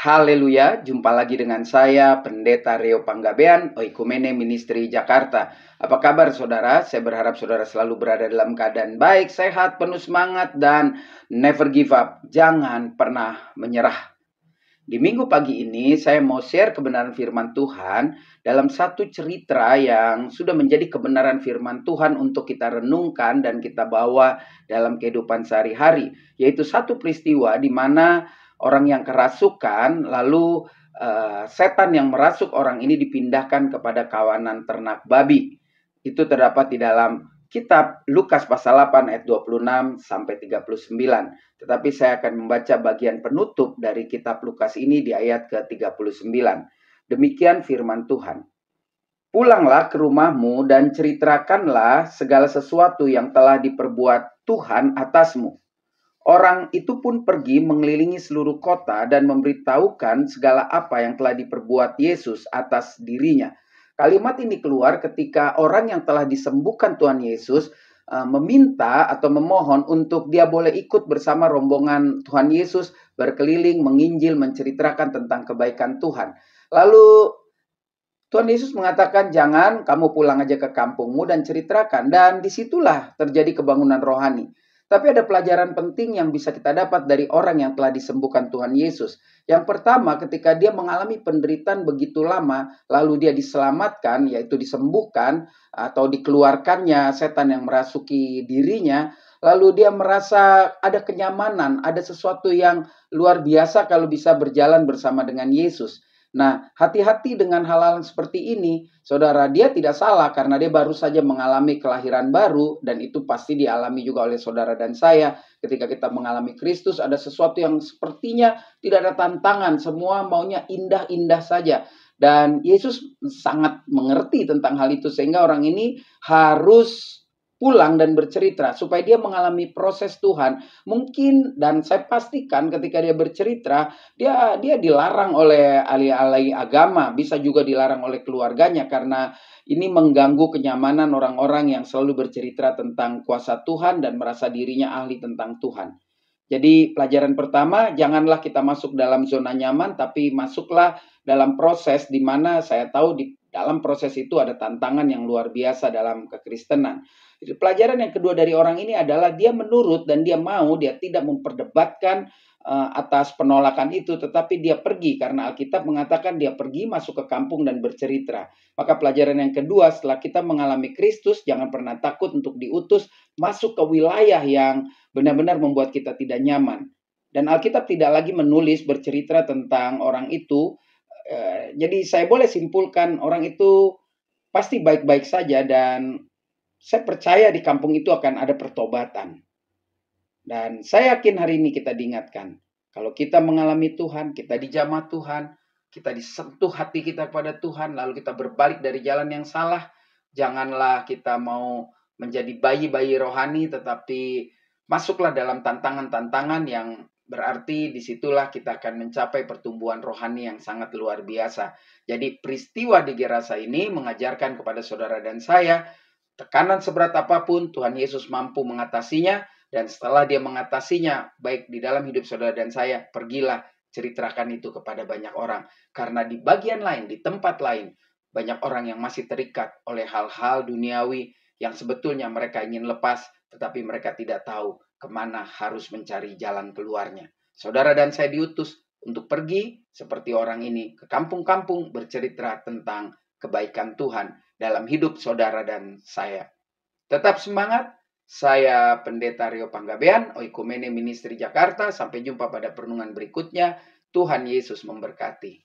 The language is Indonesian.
Haleluya, jumpa lagi dengan saya, Pendeta Rio Panggabean, Oikumene Ministry Jakarta. Apa kabar saudara? Saya berharap saudara selalu berada dalam keadaan baik, sehat, penuh semangat, dan never give up. Jangan pernah menyerah. Di minggu pagi ini, saya mau share kebenaran firman Tuhan dalam satu cerita yang sudah menjadi kebenaran firman Tuhan untuk kita renungkan dan kita bawa dalam kehidupan sehari-hari. Yaitu satu peristiwa di mana orang yang kerasukan, lalu setan yang merasuk orang ini dipindahkan kepada kawanan ternak babi. Itu terdapat di dalam kitab Lukas pasal 8 ayat 26 sampai 39. Tetapi saya akan membaca bagian penutup dari kitab Lukas ini di ayat ke-39. Demikian firman Tuhan. Pulanglah ke rumahmu dan ceritakanlah segala sesuatu yang telah diperbuat Tuhan atasmu. Orang itu pun pergi mengelilingi seluruh kota dan memberitahukan segala apa yang telah diperbuat Yesus atas dirinya. Kalimat ini keluar ketika orang yang telah disembuhkan Tuhan Yesus meminta atau memohon untuk dia boleh ikut bersama rombongan Tuhan Yesus berkeliling, menginjil, menceritakan tentang kebaikan Tuhan. Lalu Tuhan Yesus mengatakan, jangan, kamu pulang aja ke kampungmu dan ceritakan. Dan disitulah terjadi kebangunan rohani. Tapi ada pelajaran penting yang bisa kita dapat dari orang yang telah disembuhkan Tuhan Yesus. Yang pertama, ketika dia mengalami penderitaan begitu lama, lalu dia diselamatkan, yaitu disembuhkan, atau dikeluarkannya setan yang merasuki dirinya, lalu dia merasa ada kenyamanan, ada sesuatu yang luar biasa kalau bisa berjalan bersama dengan Yesus. Nah, hati-hati dengan hal-hal seperti ini, saudara. Dia tidak salah karena dia baru saja mengalami kelahiran baru, dan itu pasti dialami juga oleh saudara dan saya. Ketika kita mengalami Kristus, ada sesuatu yang sepertinya tidak ada tantangan, semua maunya indah-indah saja. Dan Yesus sangat mengerti tentang hal itu, sehingga orang ini harus pulang dan bercerita supaya dia mengalami proses Tuhan. Mungkin, dan saya pastikan ketika dia bercerita, dia dilarang oleh ahli-ahli agama, bisa juga dilarang oleh keluarganya karena ini mengganggu kenyamanan orang-orang yang selalu bercerita tentang kuasa Tuhan dan merasa dirinya ahli tentang Tuhan. Jadi pelajaran pertama, janganlah kita masuk dalam zona nyaman, tapi masuklah dalam proses di mana saya tahu di dalam proses itu ada tantangan yang luar biasa dalam kekristenan. Jadi pelajaran yang kedua dari orang ini adalah dia menurut dan dia mau, dia tidak memperdebatkan atas penolakan itu, tetapi dia pergi karena Alkitab mengatakan dia pergi masuk ke kampung dan bercerita. Maka pelajaran yang kedua, setelah kita mengalami Kristus, jangan pernah takut untuk diutus masuk ke wilayah yang benar-benar membuat kita tidak nyaman. Dan Alkitab tidak lagi menulis bercerita tentang orang itu. Jadi saya boleh simpulkan orang itu pasti baik-baik saja, dan saya percaya di kampung itu akan ada pertobatan. Dan saya yakin hari ini kita diingatkan, kalau kita mengalami Tuhan, kita dijamah Tuhan, kita disentuh hati kita kepada Tuhan, lalu kita berbalik dari jalan yang salah, janganlah kita mau menjadi bayi-bayi rohani, tetapi masuklah dalam tantangan-tantangan yang berarti disitulah kita akan mencapai pertumbuhan rohani yang sangat luar biasa. Jadi peristiwa di Gerasa ini mengajarkan kepada saudara dan saya, tekanan seberat apapun, Tuhan Yesus mampu mengatasinya. Dan setelah dia mengatasinya, baik di dalam hidup saudara dan saya, pergilah ceritakan itu kepada banyak orang. Karena di bagian lain, di tempat lain, banyak orang yang masih terikat oleh hal-hal duniawi yang sebetulnya mereka ingin lepas, tetapi mereka tidak tahu kemana harus mencari jalan keluarnya. Saudara dan saya diutus untuk pergi seperti orang ini ke kampung-kampung bercerita tentang kebaikan Tuhan dalam hidup saudara dan saya. Tetap semangat. Saya Pendeta Rio Panggabean, Oikumene Ministry Jakarta. Sampai jumpa pada perenungan berikutnya. Tuhan Yesus memberkati.